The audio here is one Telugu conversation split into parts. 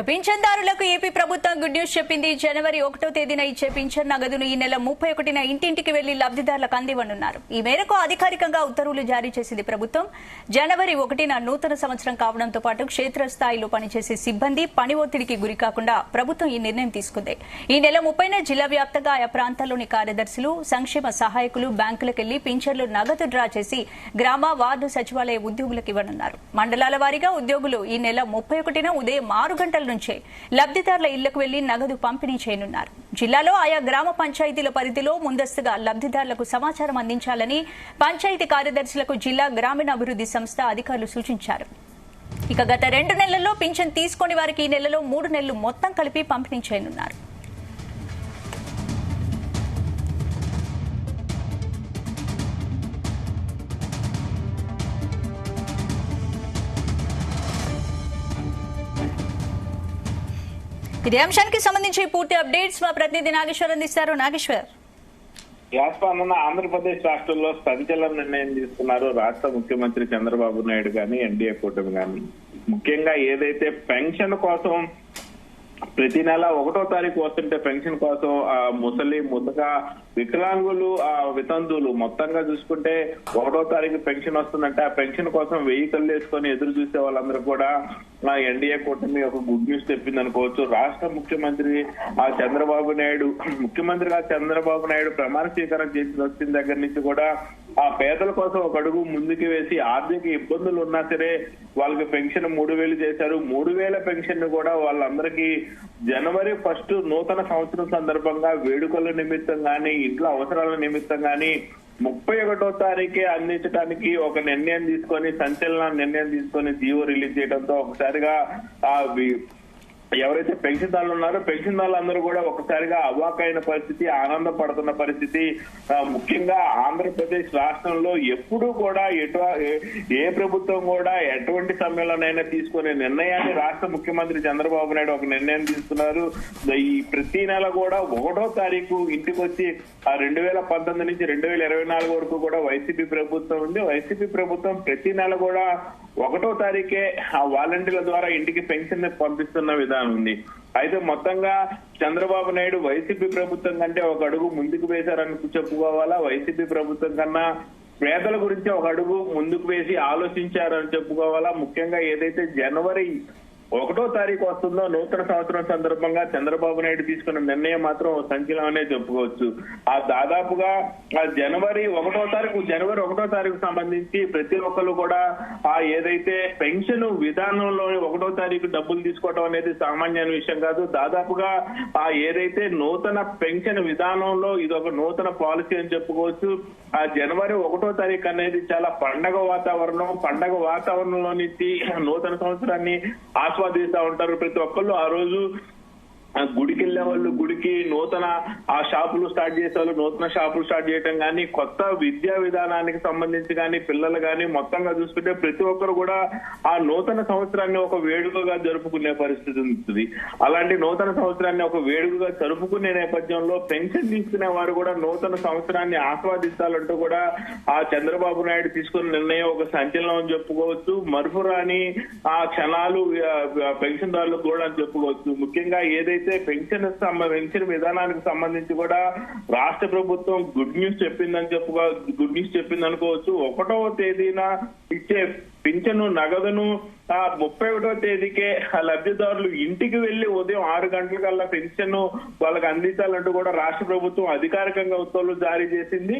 పింఛన్దారులకు ఏపీ ప్రభుత్వం గుడ్ న్యూస్ చెప్పింది. జనవరి 1వ తేదీన ఇచ్చే పింఛన్ నగదును ఈ నెల 31న ఇంటింటికి వెళ్లి లబ్దిదారులకు అందివ్వనున్నారు. ఈ మేరకు అధికారికంగా ఉత్తర్వులు జారీ చేసింది ప్రభుత్వం. జనవరి 1న నూతన సంవత్సరం కావడంతో పాటు క్షేత్రస్థాయిలో పనిచేసే సిబ్బంది పని ఒత్తిడికి గురికాకుండా ప్రభుత్వం ఈ నిర్ణయం తీసుకుంది. ఈ నెల 30న జిల్లా వ్యాప్తంగా ఆయా ప్రాంతాల్లోని కార్యదర్శులు, సంక్షేమ సహాయకులు బ్యాంకులకెళ్లి పింఛన్లు నగదు డ్రా చేసి గ్రామ, వార్డు సచివాలయ ఉద్యోగులకు ఇవ్వనున్నారు. మండలాల వారీగా ఉద్యోగులు ఈ నెల 31న ఉదయం 6 గంటల నుంచే లబ్దిదారుల ఇళ్లకు వెళ్లి నగదు పంపిణీ చేయనున్నారు. జిల్లాలో ఆయా గ్రామ పంచాయతీల పరిధిలో ముందస్తుగా లబ్దిదారులకు సమాచారం అందించాలని పంచాయతీ కార్యదర్శులకు జిల్లా గ్రామీణాభివృద్ది సంస్థ అధికారులు సూచించారు. ఇక గత 2 నెలల్లో పింఛన్ తీసుకోని వారికి ఈ నెలలో 3 నెలలు మొత్తం కలిపి పంపిణీ చేయనున్నారు. ఇదే అంశానికి సంబంధించి పూర్తి అప్డేట్స్ మా ప్రతినిధి నాగేశ్వర్ అందిస్తారు. నాగేశ్వర్, యాస్పాన్న ఆంధ్రప్రదేశ్ రాష్ట్రంలో సంచలన నిర్ణయం తీసుకున్నారు రాష్ట్ర ముఖ్యమంత్రి చంద్రబాబు నాయుడు గాని, ఎన్డీఏ కూటమి గాని. ముఖ్యంగా ఏదైతే పెన్షన్ కోసం ప్రతి నెల 1వ తారీఖు వస్తుంటే పెన్షన్ కోసం ముసలి, ముతక, వికలాంగులు, వితంతువులు మొత్తంగా చూసుకుంటే 1వ తారీఖు పెన్షన్ వస్తుందంటే ఆ పెన్షన్ కోసం వెహికల్ వేసుకొని ఎదురు చూసే వాళ్ళందరూ కూడా ఎన్డీఏ కూటమి ఒక గుడ్ న్యూస్ చెప్పింది అనుకోవచ్చు. రాష్ట్ర ముఖ్యమంత్రి చంద్రబాబు నాయుడు ముఖ్యమంత్రిగా చంద్రబాబు నాయుడు ప్రమాణ స్వీకారం చేసి వచ్చిన దగ్గర నుంచి కూడా ఆ పేదల కోసం ఒక అడుగు ముందుకు వేసి ఆర్థిక ఇబ్బందులు ఉన్నా సరే వాళ్ళకి పెన్షన్ 3,000 చేశారు. 3,000 పెన్షన్ ను కూడా వాళ్ళందరికీ జనవరి 1 నూతన సంవత్సరం సందర్భంగా వేడుకల నిమిత్తం గానీ, ఇంట్లో అవసరాల నిమిత్తం గానీ 31వ తారీఖే అందించడానికి ఒక నిర్ణయం తీసుకొని, సంచలన నిర్ణయం తీసుకొని జీవో రిలీజ్ చేయడంతో ఒకసారిగా ఎవరైతే పెన్షన్దారులు ఉన్నారో పెన్షన్దారులందరూ కూడా ఒకసారిగా అవాకైన పరిస్థితి, ఆనందపడుతున్న పరిస్థితి. ముఖ్యంగా ఆంధ్రప్రదేశ్ రాష్ట్రంలో ఎప్పుడూ కూడా ఏ ప్రభుత్వం కూడా ఎటువంటి సమయంలోనైనా తీసుకునే నిర్ణయాన్ని రాష్ట్ర ముఖ్యమంత్రి చంద్రబాబు నాయుడు ఒక నిర్ణయం తీసుకున్నారు. ఈ ప్రతి నెల కూడా 1వ తారీఖు ఇంటికి వచ్చి 2019 నుంచి 2024 వరకు కూడా వైసీపీ ప్రభుత్వం ఉంది. వైసీపీ ప్రభుత్వం ప్రతి నెల కూడా 1వ తారీఖే ఆ వాలంటీర్ల ద్వారా ఇంటికి పెన్షన్ పంపిస్తున్న విధానం ఉంది. అయితే మొత్తంగా చంద్రబాబు నాయుడు వైసీపీ ప్రభుత్వం కంటే ఒక అడుగు ముందుకు వేశారని చెప్పుకోవాలా. వైసీపీ ప్రభుత్వం కన్నా పేదల గురించి ఒక అడుగు ముందుకు వేసి ఆలోచించారని చెప్పుకోవాలా. ముఖ్యంగా ఏదైతే జనవరి 1వ తారీఖు వస్తుందో నూతన సంవత్సరం సందర్భంగా చంద్రబాబు నాయుడు తీసుకున్న నిర్ణయం మాత్రం సంచలనమనే చెప్పుకోవచ్చు. దాదాపుగా జనవరి 1వ తారీఖు సంబంధించి ప్రతి ఒక్కరు కూడా ఏదైతే పెన్షన్ విధానంలో 1వ తారీఖు డబ్బులు తీసుకోవడం అనేది సామాన్యమైన విషయం కాదు. దాదాపుగా ఏదైతే నూతన పెన్షన్ విధానంలో ఇది ఒక నూతన పాలసీ అని చెప్పుకోవచ్చు. జనవరి 1వ తారీఖు అనేది చాలా పండగ వాతావరణంలో నుంచి నూతన సంవత్సరాన్ని ఆస్వాదిస్తూ ఉంటారు. ప్రతి ఒక్కళ్ళు ఆ రోజు గుడికి వెళ్లే వాళ్ళు గుడికి, నూతన షాపులు స్టార్ట్ చేసేవాళ్ళు నూతన షాపులు స్టార్ట్ చేయటం కానీ, కొత్త విద్యా విధానానికి సంబంధించి కానీ, పిల్లలు కానీ మొత్తంగా చూసుకుంటే ప్రతి ఒక్కరు కూడా ఆ నూతన సంవత్సరాన్ని ఒక వేడుకగా జరుపుకునే పరిస్థితి ఉంటుంది. అలాంటి నూతన సంవత్సరాన్ని ఒక వేడుకగా జరుపుకునే నేపథ్యంలో పెన్షన్ తీసుకునే వారు కూడా నూతన సంవత్సరాన్ని ఆస్వాదించాలంటూ కూడా చంద్రబాబు నాయుడు తీసుకున్న నిర్ణయం ఒక సంచలనం అని చెప్పుకోవచ్చు. మరుపురాని క్షణాలు పెన్షన్దారులకు కూడా అని చెప్పుకోవచ్చు. ముఖ్యంగా ఏదైతే పెన్షన్ విధానానికి సంబంధించి కూడా రాష్ట్ర ప్రభుత్వం గుడ్ న్యూస్ చెప్పింది అనుకోవచ్చు. 1వ తేదీన ఇచ్చే పింఛను నగదును 31వ తేదీకే లబ్ధిదారులు ఇంటికి వెళ్లి ఉదయం 6 గంటలకల్లా పెన్షన్ వాళ్ళకి అందించాలంటూ కూడా రాష్ట్ర ప్రభుత్వం అధికారికంగా ఉత్తర్వులు జారీ చేసింది.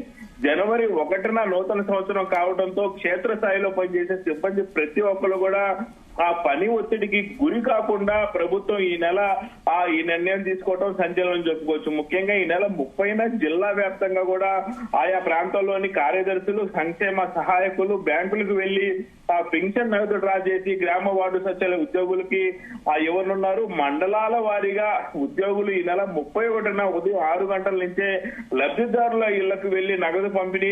జనవరి 1న నూతన సంవత్సరం కావడంతో క్షేత్రస్థాయిలో పనిచేసే సిబ్బంది ప్రతి ఒక్కరు కూడా ఆ పని ఒత్తిడికి గురి కాకుండా ప్రభుత్వం ఈ నిర్ణయం తీసుకోవడం సంచలనం చెప్పుకోవచ్చు. ముఖ్యంగా ఈ నెల 30న జిల్లా వ్యాప్తంగా కూడా ఆయా ప్రాంతాల్లోని కార్యదర్శులు, సంక్షేమ సహాయకులు బ్యాంకులకు వెళ్లి పెన్షన్ నగదు డ్రా చేసి గ్రామ, వార్డు సచివాలయ ఉద్యోగులకి ఎవరున్నారు మండలాల వారీగా ఉద్యోగులు ఈ నెల 31న ఉదయం 6 గంటల నుంచే లబ్ధిదారుల ఇళ్లకు వెళ్లి నగదు పంపిణీ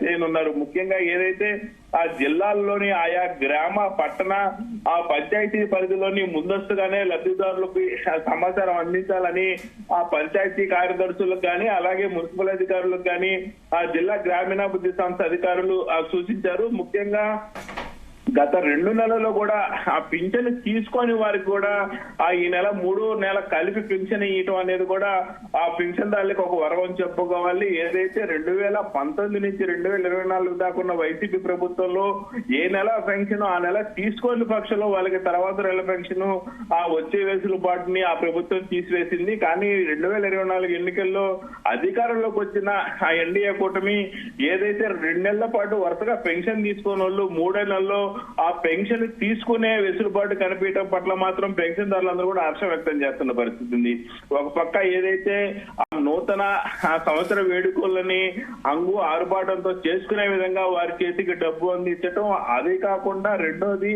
చేయనున్నారు. ముఖ్యంగా ఏదైతే ఆ జిల్లాల్లోని ఆయా గ్రామ, పట్టణ పంచాయతీ పరిధిలోని ముందస్తుగానే లబ్ధిదారులకు సమాచారం అందించాలని ఆ పంచాయతీ కార్యదర్శులకు కానీ, అలాగే మున్సిపల్ అధికారులకు కానీ ఆ జిల్లా గ్రామీణాభివృద్ధి సంస్థ అధికారులు సూచించారు. ముఖ్యంగా గత 2 నెలల్లో కూడా ఆ పింఛను తీసుకొని వారికి కూడా ఈ నెల 3 నెల కలిపి పింఛన్ ఇవ్వటం అనేది కూడా ఆ పింఛన్దారులకు ఒక వరం చెప్పుకోవాలి. ఏదైతే 2019 నుంచి 2024 దాకా ఉన్న వైసీపీ ప్రభుత్వంలో ఏ నెల పెన్షన్ ఆ నెల తీసుకొని పక్షంలో వాళ్ళకి తర్వాత నెల పెన్షన్ ఆ వచ్చే వెసులుబాటుని ఆ ప్రభుత్వం తీసివేసింది. కానీ 2024 ఎన్నికల్లో అధికారంలోకి వచ్చిన ఆ ఎన్డీఏ కూటమి ఏదైతే 2 నెలల పాటు వరుసగా పెన్షన్ తీసుకున్న వాళ్ళు 3 నెలల్లో ఆ పెన్షన్ తీసుకునే వెసులుబాటు కనిపించడం పట్ల మాత్రం పెన్షన్దారులందరూ కూడా హర్షం వ్యక్తం చేస్తున్న పరిస్థితి ఉంది. ఒక పక్క ఏదైతే ఆ నూతన సంవత్సర వేడుకలని అంగు ఆరుబాటంతో చేసుకునే విధంగా వారి చేతికి డబ్బు అందించడం, అదే కాకుండా రెండోది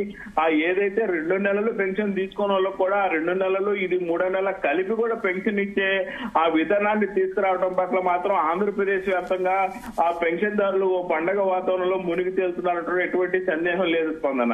ఏదైతే 2 నెలలు పెన్షన్ తీసుకున్న వాళ్ళకు కూడా 2 నెలలు ఇది 3 నెలల కలిపి కూడా పెన్షన్ ఇచ్చే ఆ విధానాన్ని తీసుకురావడం పట్ల మాత్రం ఆంధ్రప్రదేశ్ వ్యాప్తంగా ఆ పెన్షన్దారులు పండగ వాతావరణంలో మునిగి తేలుతున్నారంటే ఎటువంటి సందేహం లేదు స్పందన.